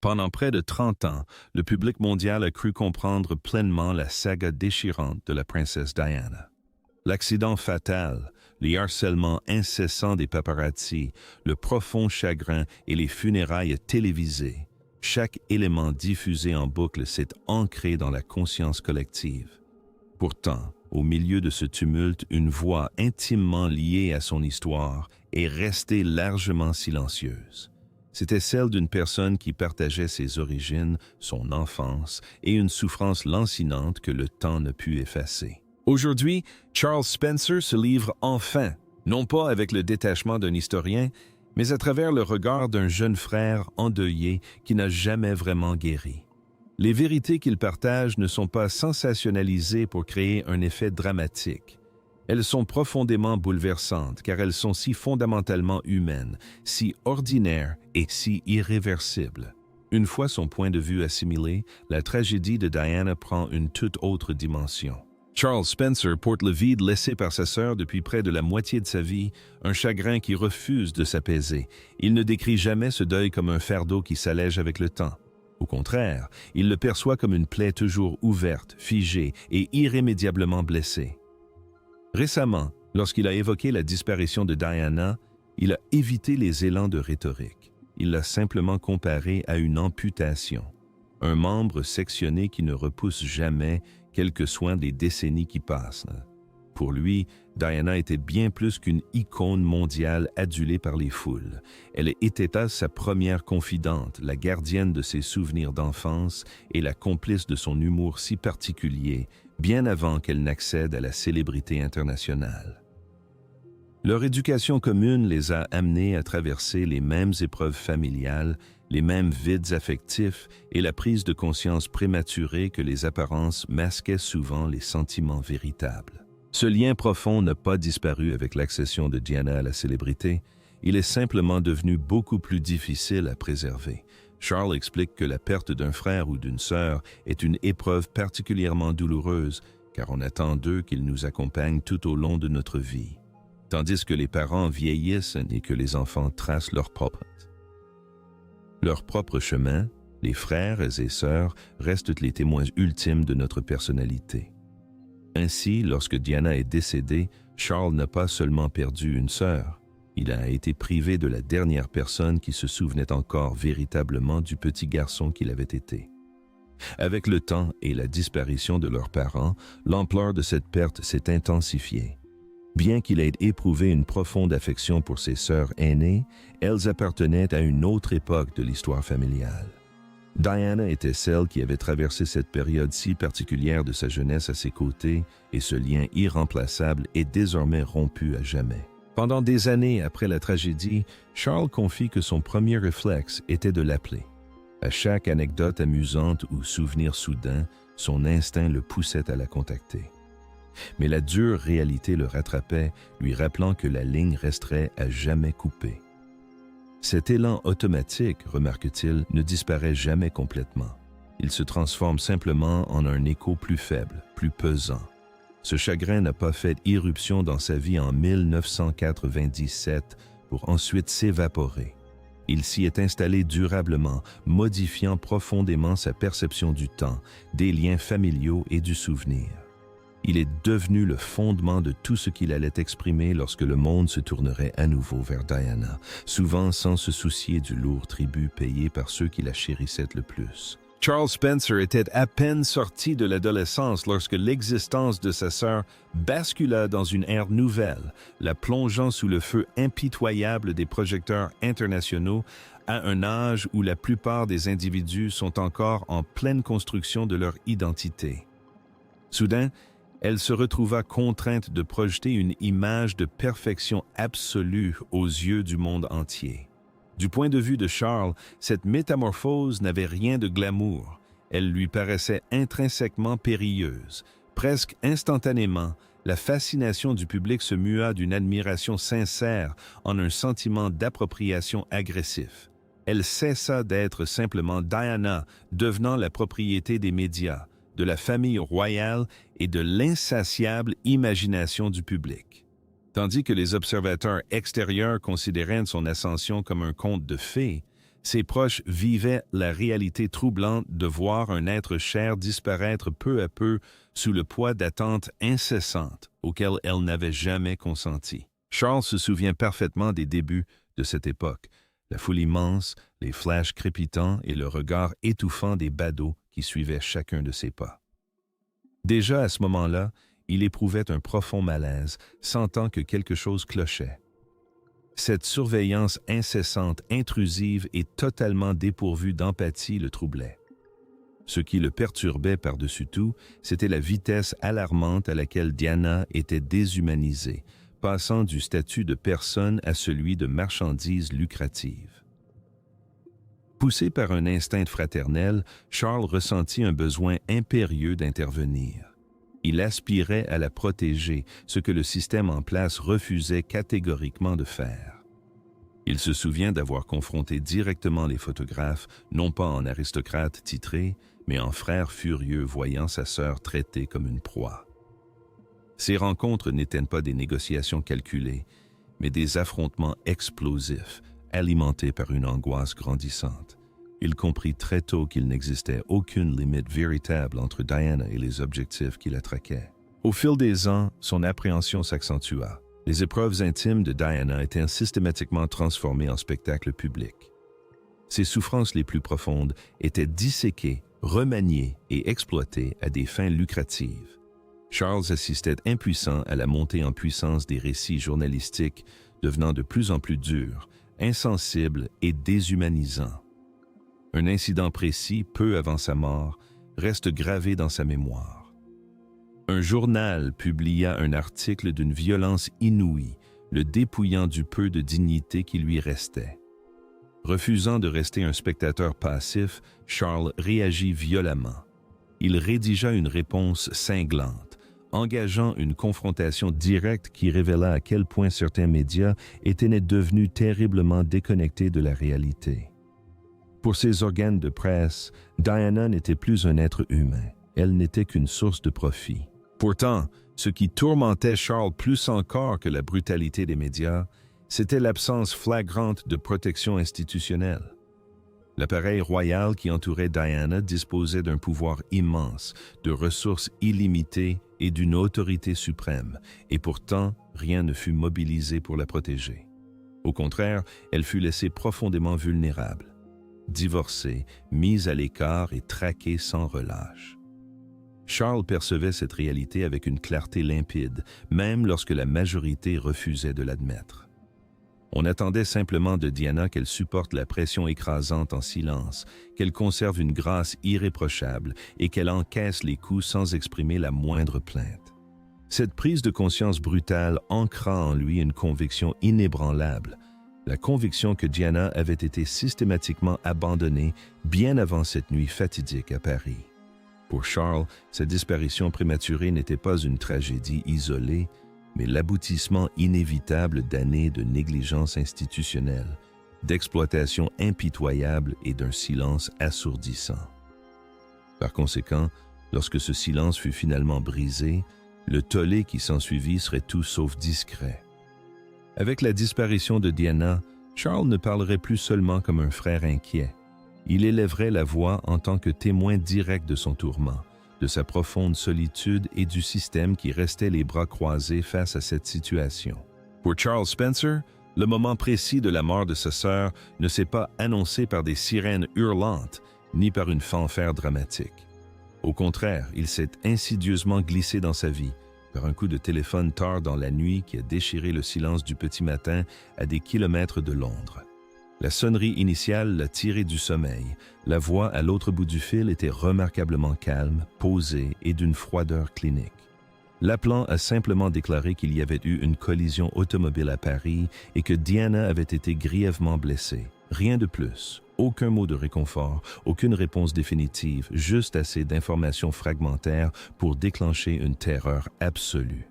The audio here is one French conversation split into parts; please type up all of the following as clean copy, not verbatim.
Pendant près de 30 ans, le public mondial a cru comprendre pleinement la saga déchirante de la princesse Diana. L'accident fatal, les harcèlements incessants des paparazzi, le profond chagrin et les funérailles télévisées, chaque élément diffusé en boucle s'est ancré dans la conscience collective. Pourtant, au milieu de ce tumulte, une voix intimement liée à son histoire est restée largement silencieuse. C'était celle d'une personne qui partageait ses origines, son enfance et une souffrance lancinante que le temps ne put effacer. Aujourd'hui, Charles Spencer se livre enfin, non pas avec le détachement d'un historien, mais à travers le regard d'un jeune frère endeuillé qui n'a jamais vraiment guéri. Les vérités qu'il partage ne sont pas sensationnalisées pour créer un effet dramatique. Elles sont profondément bouleversantes car elles sont si fondamentalement humaines, si ordinaires et si irréversibles. Une fois son point de vue assimilé, la tragédie de Diana prend une toute autre dimension. Charles Spencer porte le vide laissé par sa sœur depuis près de la moitié de sa vie, un chagrin qui refuse de s'apaiser. Il ne décrit jamais ce deuil comme un fardeau qui s'allège avec le temps. Au contraire, il le perçoit comme une plaie toujours ouverte, figée et irrémédiablement blessée. Récemment, lorsqu'il a évoqué la disparition de Diana, il a évité les élans de rhétorique. Il l'a simplement comparée à une amputation, un membre sectionné qui ne repousse jamais, quelles que soient les décennies qui passent. Pour lui, Diana était bien plus qu'une icône mondiale adulée par les foules. Elle était sa première confidente, la gardienne de ses souvenirs d'enfance et la complice de son humour si particulier, bien avant qu'elle n'accède à la célébrité internationale. Leur éducation commune les a amenés à traverser les mêmes épreuves familiales, les mêmes vides affectifs et la prise de conscience prématurée que les apparences masquaient souvent les sentiments véritables. Ce lien profond n'a pas disparu avec l'accession de Diana à la célébrité, il est simplement devenu beaucoup plus difficile à préserver. Charles explique que la perte d'un frère ou d'une sœur est une épreuve particulièrement douloureuse, car on attend d'eux qu'ils nous accompagnent tout au long de notre vie, tandis que les parents vieillissent et que les enfants tracent leur propre chemin. Les frères et sœurs restent les témoins ultimes de notre personnalité. Ainsi, lorsque Diana est décédée, Charles n'a pas seulement perdu une sœur, il a été privé de la dernière personne qui se souvenait encore véritablement du petit garçon qu'il avait été. Avec le temps et la disparition de leurs parents, l'ampleur de cette perte s'est intensifiée. Bien qu'il ait éprouvé une profonde affection pour ses sœurs aînées, elles appartenaient à une autre époque de l'histoire familiale. Diana était celle qui avait traversé cette période si particulière de sa jeunesse à ses côtés, et ce lien irremplaçable est désormais rompu à jamais. Pendant des années après la tragédie, Charles confie que son premier réflexe était de l'appeler. À chaque anecdote amusante ou souvenir soudain, son instinct le poussait à la contacter. Mais la dure réalité le rattrapait, lui rappelant que la ligne resterait à jamais coupée. Cet élan automatique, remarque-t-il, ne disparaît jamais complètement. Il se transforme simplement en un écho plus faible, plus pesant. Ce chagrin n'a pas fait irruption dans sa vie en 1997 pour ensuite s'évaporer. Il s'y est installé durablement, modifiant profondément sa perception du temps, des liens familiaux et du souvenir. Il est devenu le fondement de tout ce qu'il allait exprimer lorsque le monde se tournerait à nouveau vers Diana, souvent sans se soucier du lourd tribut payé par ceux qui la chérissaient le plus. Charles Spencer était à peine sorti de l'adolescence lorsque l'existence de sa sœur bascula dans une ère nouvelle, la plongeant sous le feu impitoyable des projecteurs internationaux à un âge où la plupart des individus sont encore en pleine construction de leur identité. Soudain, elle se retrouva contrainte de projeter une image de perfection absolue aux yeux du monde entier. Du point de vue de Charles, cette métamorphose n'avait rien de glamour. Elle lui paraissait intrinsèquement périlleuse. Presque instantanément, la fascination du public se mua d'une admiration sincère en un sentiment d'appropriation agressif. Elle cessa d'être simplement Diana, devenant la propriété des médias, de la famille royale et de l'insatiable imagination du public. Tandis que les observateurs extérieurs considéraient son ascension comme un conte de fées, Ses proches vivaient la réalité troublante de voir un être cher disparaître peu à peu sous le poids d'attentes incessantes auxquelles elle n'avait jamais consenti. Charles se souvient parfaitement des débuts de cette époque, la foule immense, les flashs crépitants et le regard étouffant des badauds qui suivaient chacun de ses pas. Déjà à ce moment-là, il éprouvait un profond malaise, sentant que quelque chose clochait. Cette surveillance incessante, intrusive et totalement dépourvue d'empathie le troublait. Ce qui le perturbait par-dessus tout, c'était la vitesse alarmante à laquelle Diana était déshumanisée, passant du statut de personne à celui de marchandise lucrative. Poussé par un instinct fraternel, Charles ressentit un besoin impérieux d'intervenir. Il aspirait à la protéger, ce que le système en place refusait catégoriquement de faire. Il se souvient d'avoir confronté directement les photographes, non pas en aristocrate titré, mais en frère furieux voyant sa sœur traitée comme une proie. Ces rencontres n'étaient pas des négociations calculées, mais des affrontements explosifs, alimentés par une angoisse grandissante. Il comprit très tôt qu'il n'existait aucune limite véritable entre Diana et les objectifs qui la traquaient. Au fil des ans, son appréhension s'accentua. Les épreuves intimes de Diana étaient systématiquement transformées en spectacle public. Ses souffrances les plus profondes étaient disséquées, remaniées et exploitées à des fins lucratives. Charles assistait impuissant à la montée en puissance des récits journalistiques, devenant de plus en plus durs, insensibles et déshumanisants. Un incident précis, peu avant sa mort, reste gravé dans sa mémoire. Un journal publia un article d'une violence inouïe, le dépouillant du peu de dignité qui lui restait. Refusant de rester un spectateur passif, Charles réagit violemment. Il rédigea une réponse cinglante, engageant une confrontation directe qui révéla à quel point certains médias étaient devenus terriblement déconnectés de la réalité. Pour ses organes de presse, Diana n'était plus un être humain, elle n'était qu'une source de profit. Pourtant, ce qui tourmentait Charles plus encore que la brutalité des médias, c'était l'absence flagrante de protection institutionnelle. L'appareil royal qui entourait Diana disposait d'un pouvoir immense, de ressources illimitées et d'une autorité suprême, et pourtant rien ne fut mobilisé pour la protéger. Au contraire, elle fut laissée profondément vulnérable, divorcée, mise à l'écart et traquée sans relâche. Charles percevait cette réalité avec une clarté limpide, même lorsque la majorité refusait de l'admettre. On attendait simplement de Diana qu'elle supporte la pression écrasante en silence, qu'elle conserve une grâce irréprochable et qu'elle encaisse les coups sans exprimer la moindre plainte. Cette prise de conscience brutale ancra en lui une conviction inébranlable, la conviction que Diana avait été systématiquement abandonnée bien avant cette nuit fatidique à Paris. Pour Charles, sa disparition prématurée n'était pas une tragédie isolée, mais l'aboutissement inévitable d'années de négligence institutionnelle, d'exploitation impitoyable et d'un silence assourdissant. Par conséquent, lorsque ce silence fut finalement brisé, le tollé qui s'ensuivit serait tout sauf discret. Avec la disparition de Diana, Charles ne parlerait plus seulement comme un frère inquiet. Il élèverait la voix en tant que témoin direct de son tourment, de sa profonde solitude et du système qui restait les bras croisés face à cette situation. Pour Charles Spencer, le moment précis de la mort de sa sœur ne s'est pas annoncé par des sirènes hurlantes, ni par une fanfare dramatique. Au contraire, il s'est insidieusement glissé dans sa vie, par un coup de téléphone tard dans la nuit qui a déchiré le silence du petit matin à des kilomètres de Londres. La sonnerie initiale l'a tiré du sommeil. La voix à l'autre bout du fil était remarquablement calme, posée et d'une froideur clinique. L'appelant a simplement déclaré qu'il y avait eu une collision automobile à Paris et que Diana avait été grièvement blessée. Rien de plus. Aucun mot de réconfort, aucune réponse définitive, juste assez d'informations fragmentaires pour déclencher une terreur absolue.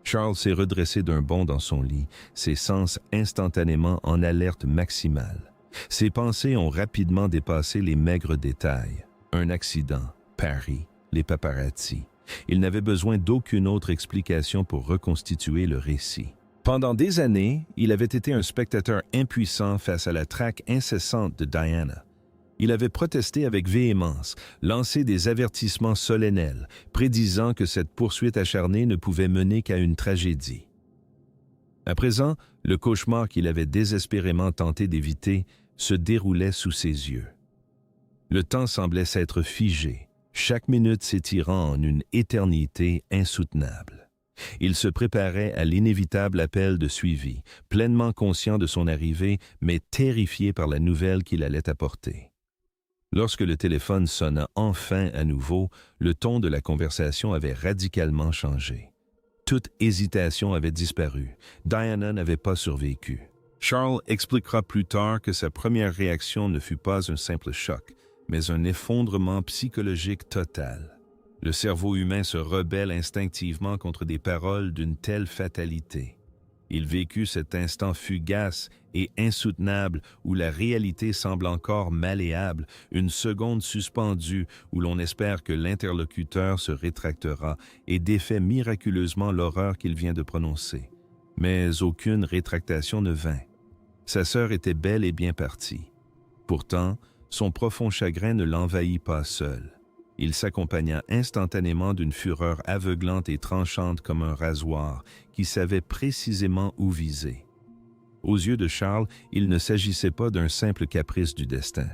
Charles s'est redressé d'un bond dans son lit, ses sens instantanément en alerte maximale. Ses pensées ont rapidement dépassé les maigres détails. Un accident, Paris, les paparazzi. Il n'avait besoin d'aucune autre explication pour reconstituer le récit. Pendant des années, il avait été un spectateur impuissant face à la traque incessante de Diana. Il avait protesté avec véhémence, lancé des avertissements solennels, prédisant que cette poursuite acharnée ne pouvait mener qu'à une tragédie. À présent, le cauchemar qu'il avait désespérément tenté d'éviter se déroulait sous ses yeux. Le temps semblait s'être figé, chaque minute s'étirant en une éternité insoutenable. Il se préparait à l'inévitable appel de suivi, pleinement conscient de son arrivée, mais terrifié par la nouvelle qu'il allait apporter. Lorsque le téléphone sonna enfin à nouveau, le ton de la conversation avait radicalement changé. Toute hésitation avait disparu. Diana n'avait pas survécu. Charles expliquera plus tard que sa première réaction ne fut pas un simple choc, mais un effondrement psychologique total. Le cerveau humain se rebelle instinctivement contre des paroles d'une telle fatalité. Il vécut cet instant fugace et insoutenable où la réalité semble encore malléable, une seconde suspendue où l'on espère que l'interlocuteur se rétractera et défait miraculeusement l'horreur qu'il vient de prononcer. Mais aucune rétractation ne vint. Sa sœur était bel et bien partie. Pourtant, son profond chagrin ne l'envahit pas seul. Il s'accompagna instantanément d'une fureur aveuglante et tranchante comme un rasoir, qui savait précisément où viser. Aux yeux de Charles, il ne s'agissait pas d'un simple caprice du destin.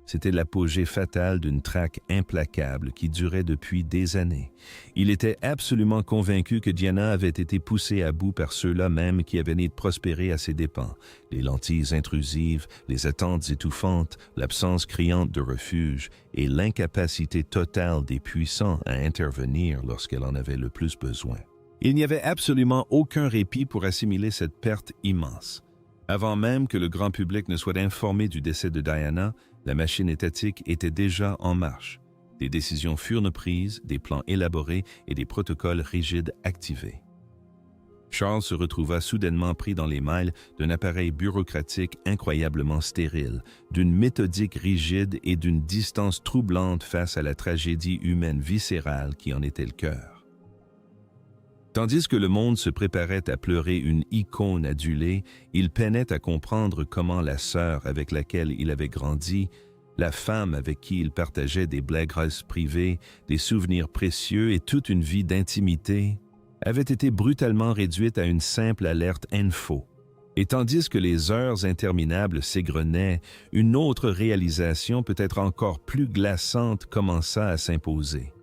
C'était l'apogée fatale d'une traque implacable qui durait depuis des années. Il était absolument convaincu que Diana avait été poussée à bout par ceux-là même qui avaient né de prospérer à ses dépens. Les lentilles intrusives, les attentes étouffantes, l'absence criante de refuge et l'incapacité totale des puissants à intervenir lorsqu'elle en avait le plus besoin. Il n'y avait absolument aucun répit pour assimiler cette perte immense. Avant même que le grand public ne soit informé du décès de Diana, la machine étatique était déjà en marche. Des décisions furent prises, des plans élaborés et des protocoles rigides activés. Charles se retrouva soudainement pris dans les mailles d'un appareil bureaucratique incroyablement stérile, d'une méthodique rigide et d'une distance troublante face à la tragédie humaine viscérale qui en était le cœur. Tandis que le monde se préparait à pleurer une icône adulée, il peinait à comprendre comment la sœur avec laquelle il avait grandi, la femme avec qui il partageait des blégresses privées, des souvenirs précieux et toute une vie d'intimité, avait été brutalement réduite à une simple alerte info. Et tandis que les heures interminables s'égrenaient, une autre réalisation peut-être encore plus glaçante commença à s'imposer.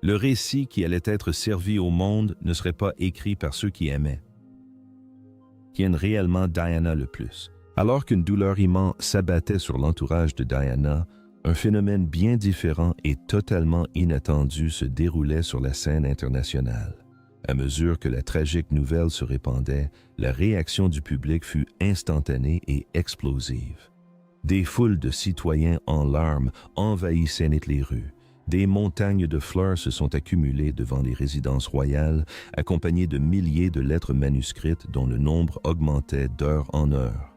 Le récit qui allait être servi au monde ne serait pas écrit par ceux qui aimaient, qui aiment réellement Diana le plus. Alors qu'une douleur immense s'abattait sur l'entourage de Diana, un phénomène bien différent et totalement inattendu se déroulait sur la scène internationale. À mesure que la tragique nouvelle se répandait, la réaction du public fut instantanée et explosive. Des foules de citoyens en larmes envahissaient les rues. Des montagnes de fleurs se sont accumulées devant les résidences royales, accompagnées de milliers de lettres manuscrites dont le nombre augmentait d'heure en heure.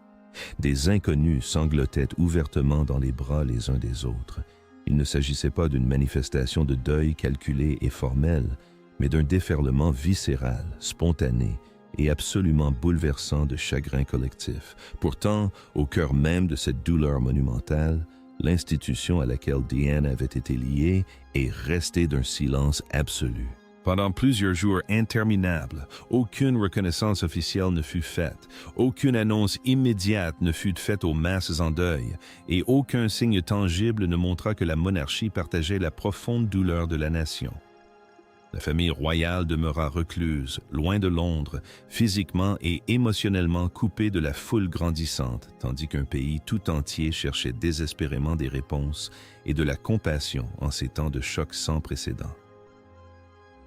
Des inconnus sanglotaient ouvertement dans les bras les uns des autres. Il ne s'agissait pas d'une manifestation de deuil calculée et formelle, mais d'un déferlement viscéral, spontané et absolument bouleversant de chagrin collectif. Pourtant, au cœur même de cette douleur monumentale, l'institution à laquelle Diana avait été liée est restée d'un silence absolu. Pendant plusieurs jours interminables, aucune reconnaissance officielle ne fut faite, aucune annonce immédiate ne fut faite aux masses en deuil, et aucun signe tangible ne montra que la monarchie partageait la profonde douleur de la nation. La famille royale demeura recluse, loin de Londres, physiquement et émotionnellement coupée de la foule grandissante, tandis qu'un pays tout entier cherchait désespérément des réponses et de la compassion en ces temps de choc sans précédent.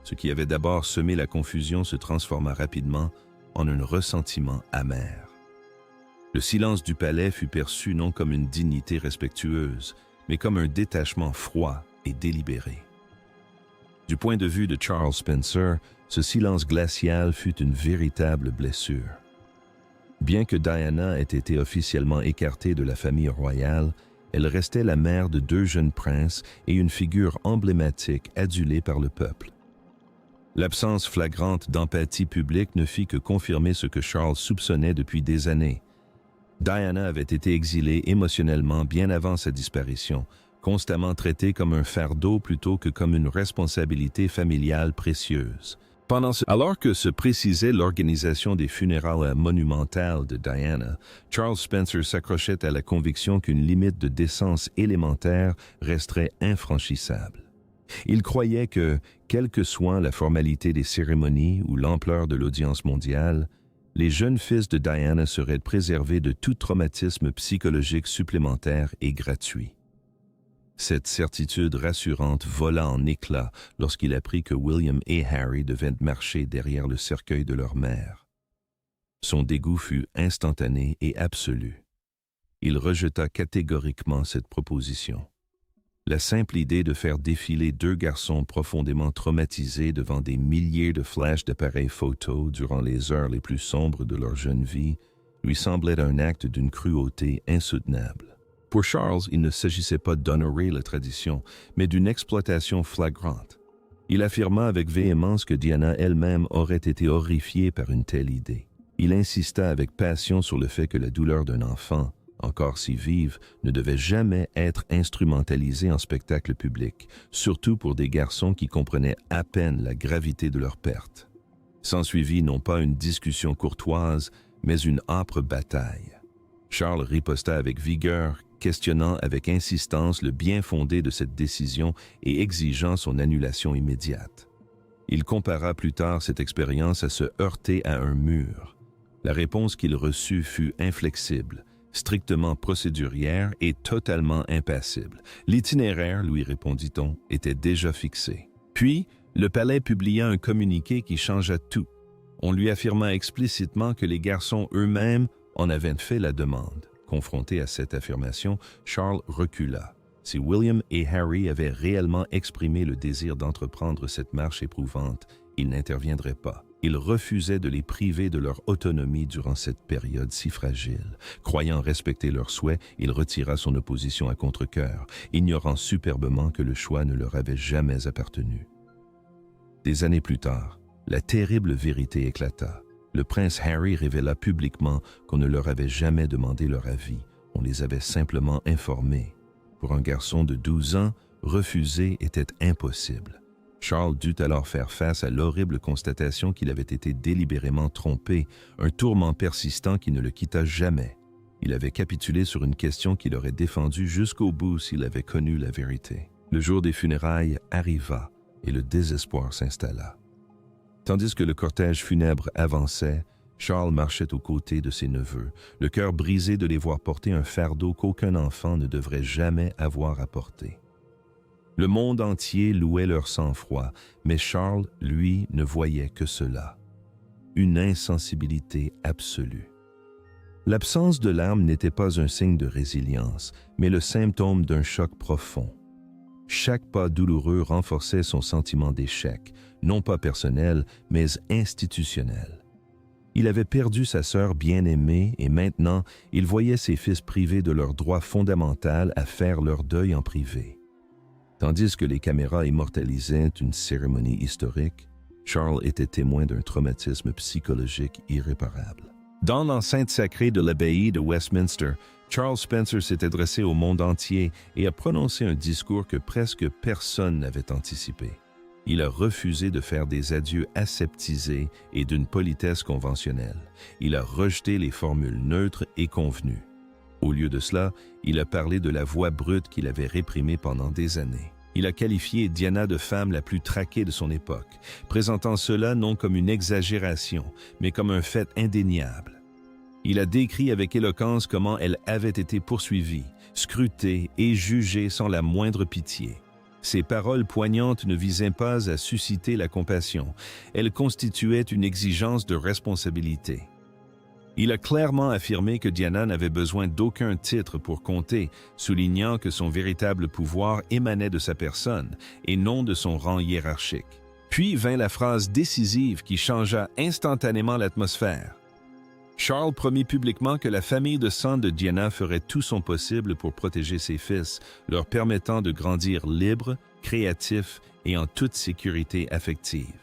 Ce qui avait d'abord semé la confusion se transforma rapidement en un ressentiment amer. Le silence du palais fut perçu non comme une dignité respectueuse, mais comme un détachement froid et délibéré. Du point de vue de Charles Spencer, ce silence glacial fut une véritable blessure. Bien que Diana ait été officiellement écartée de la famille royale, elle restait la mère de 2 jeunes princes et une figure emblématique adulée par le peuple. L'absence flagrante d'empathie publique ne fit que confirmer ce que Charles soupçonnait depuis des années. Diana avait été exilée émotionnellement bien avant sa disparition, constamment traitée comme un fardeau plutôt que comme une responsabilité familiale précieuse. Alors que se précisait l'organisation des funérailles monumentales de Diana, Charles Spencer s'accrochait à la conviction qu'une limite de décence élémentaire resterait infranchissable. Il croyait que, quelle que soit la formalité des cérémonies ou l'ampleur de l'audience mondiale, les jeunes fils de Diana seraient préservés de tout traumatisme psychologique supplémentaire et gratuit. Cette certitude rassurante vola en éclats lorsqu'il apprit que William et Harry devaient marcher derrière le cercueil de leur mère. Son dégoût fut instantané et absolu. Il rejeta catégoriquement cette proposition. La simple idée de faire défiler deux garçons profondément traumatisés devant des milliers de flashs d'appareils photo durant les heures les plus sombres de leur jeune vie lui semblait un acte d'une cruauté insoutenable. Pour Charles, il ne s'agissait pas d'honorer la tradition, mais d'une exploitation flagrante. Il affirma avec véhémence que Diana elle-même aurait été horrifiée par une telle idée. Il insista avec passion sur le fait que la douleur d'un enfant, encore si vive, ne devait jamais être instrumentalisée en spectacle public, surtout pour des garçons qui comprenaient à peine la gravité de leur perte. S'ensuivit non pas une discussion courtoise, mais une âpre bataille. Charles riposta avec vigueur, questionnant avec insistance le bien fondé de cette décision et exigeant son annulation immédiate. Il compara plus tard cette expérience à se heurter à un mur. La réponse qu'il reçut fut inflexible, strictement procédurière et totalement impassible. L'itinéraire, lui répondit-on, était déjà fixé. Puis, le palais publia un communiqué qui changea tout. On lui affirma explicitement que les garçons eux-mêmes en avaient fait la demande. Confronté à cette affirmation, Charles recula. Si William et Harry avaient réellement exprimé le désir d'entreprendre cette marche éprouvante, il n'interviendrait pas. Il refusait de les priver de leur autonomie durant cette période si fragile. Croyant respecter leurs souhaits, il retira son opposition à contre-cœur, ignorant superbement que le choix ne leur avait jamais appartenu. Des années plus tard, la terrible vérité éclata. Le prince Harry révéla publiquement qu'on ne leur avait jamais demandé leur avis, on les avait simplement informés. Pour un garçon de 12 ans, refuser était impossible. Charles dut alors faire face à l'horrible constatation qu'il avait été délibérément trompé, un tourment persistant qui ne le quitta jamais. Il avait capitulé sur une question qu'il aurait défendue jusqu'au bout s'il avait connu la vérité. Le jour des funérailles arriva et le désespoir s'installa. Tandis que le cortège funèbre avançait, Charles marchait aux côtés de ses neveux, le cœur brisé de les voir porter un fardeau qu'aucun enfant ne devrait jamais avoir à porter. Le monde entier louait leur sang-froid, mais Charles, lui, ne voyait que cela. Une insensibilité absolue. L'absence de larmes n'était pas un signe de résilience, mais le symptôme d'un choc profond. Chaque pas douloureux renforçait son sentiment d'échec, non pas personnel, mais institutionnel. Il avait perdu sa sœur bien-aimée et maintenant, il voyait ses fils privés de leur droit fondamental à faire leur deuil en privé. Tandis que les caméras immortalisaient une cérémonie historique, Charles était témoin d'un traumatisme psychologique irréparable. Dans l'enceinte sacrée de l'abbaye de Westminster, Charles Spencer s'est adressé au monde entier et a prononcé un discours que presque personne n'avait anticipé. Il a refusé de faire des adieux aseptisés et d'une politesse conventionnelle. Il a rejeté les formules neutres et convenues. Au lieu de cela, il a parlé de la voix brute qu'il avait réprimée pendant des années. Il a qualifié Diana de femme la plus traquée de son époque, présentant cela non comme une exagération, mais comme un fait indéniable. Il a décrit avec éloquence comment elle avait été poursuivie, scrutée et jugée sans la moindre pitié. Ces paroles poignantes ne visaient pas à susciter la compassion, elles constituaient une exigence de responsabilité. Il a clairement affirmé que Diana n'avait besoin d'aucun titre pour compter, soulignant que son véritable pouvoir émanait de sa personne et non de son rang hiérarchique. Puis vint la phrase décisive qui changea instantanément l'atmosphère. Charles promit publiquement que la famille de sang de Diana ferait tout son possible pour protéger ses fils, leur permettant de grandir libres, créatifs et en toute sécurité affective.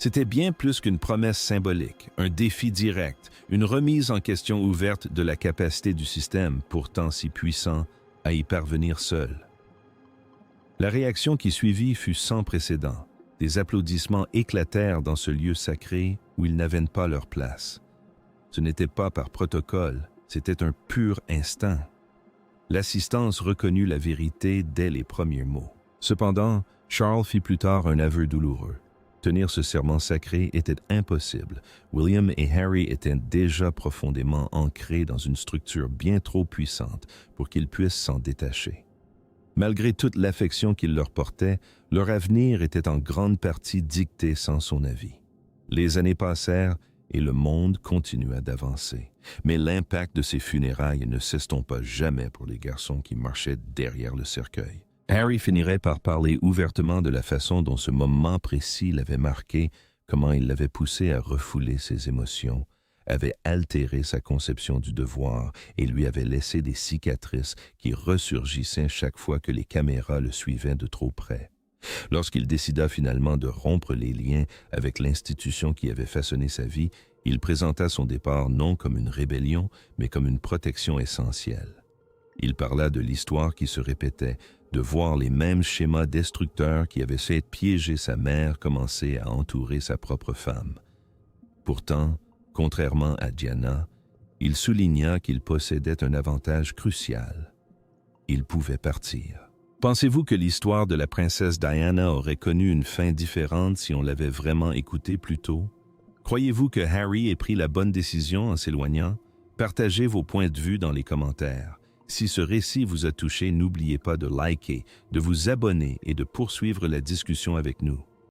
C'était bien plus qu'une promesse symbolique, un défi direct, une remise en question ouverte de la capacité du système, pourtant si puissant, à y parvenir seul. La réaction qui suivit fut sans précédent. Des applaudissements éclatèrent dans ce lieu sacré où ils n'avaient pas leur place. Ce n'était pas par protocole, c'était un pur instinct. L'assistance reconnut la vérité dès les premiers mots. Cependant, Charles fit plus tard un aveu douloureux. Tenir ce serment sacré était impossible. William et Harry étaient déjà profondément ancrés dans une structure bien trop puissante pour qu'ils puissent s'en détacher. Malgré toute l'affection qu'il leur portait, leur avenir était en grande partie dicté sans son avis. Les années passèrent et le monde continua d'avancer. Mais l'impact de ces funérailles ne s'estompa jamais pour les garçons qui marchaient derrière le cercueil. Harry finirait par parler ouvertement de la façon dont ce moment précis l'avait marqué, comment il l'avait poussé à refouler ses émotions, avait altéré sa conception du devoir et lui avait laissé des cicatrices qui ressurgissaient chaque fois que les caméras le suivaient de trop près. Lorsqu'il décida finalement de rompre les liens avec l'institution qui avait façonné sa vie, il présenta son départ non comme une rébellion, mais comme une protection essentielle. Il parla de l'histoire qui se répétait, de voir les mêmes schémas destructeurs qui avaient fait piéger sa mère commencer à entourer sa propre femme. Pourtant, contrairement à Diana, il souligna qu'il possédait un avantage crucial. Il pouvait partir. Pensez-vous que l'histoire de la princesse Diana aurait connu une fin différente si on l'avait vraiment écoutée plus tôt? Croyez-vous que Harry ait pris la bonne décision en s'éloignant? Partagez vos points de vue dans les commentaires. Si ce récit vous a touché, n'oubliez pas de liker, de vous abonner et de poursuivre la discussion avec nous.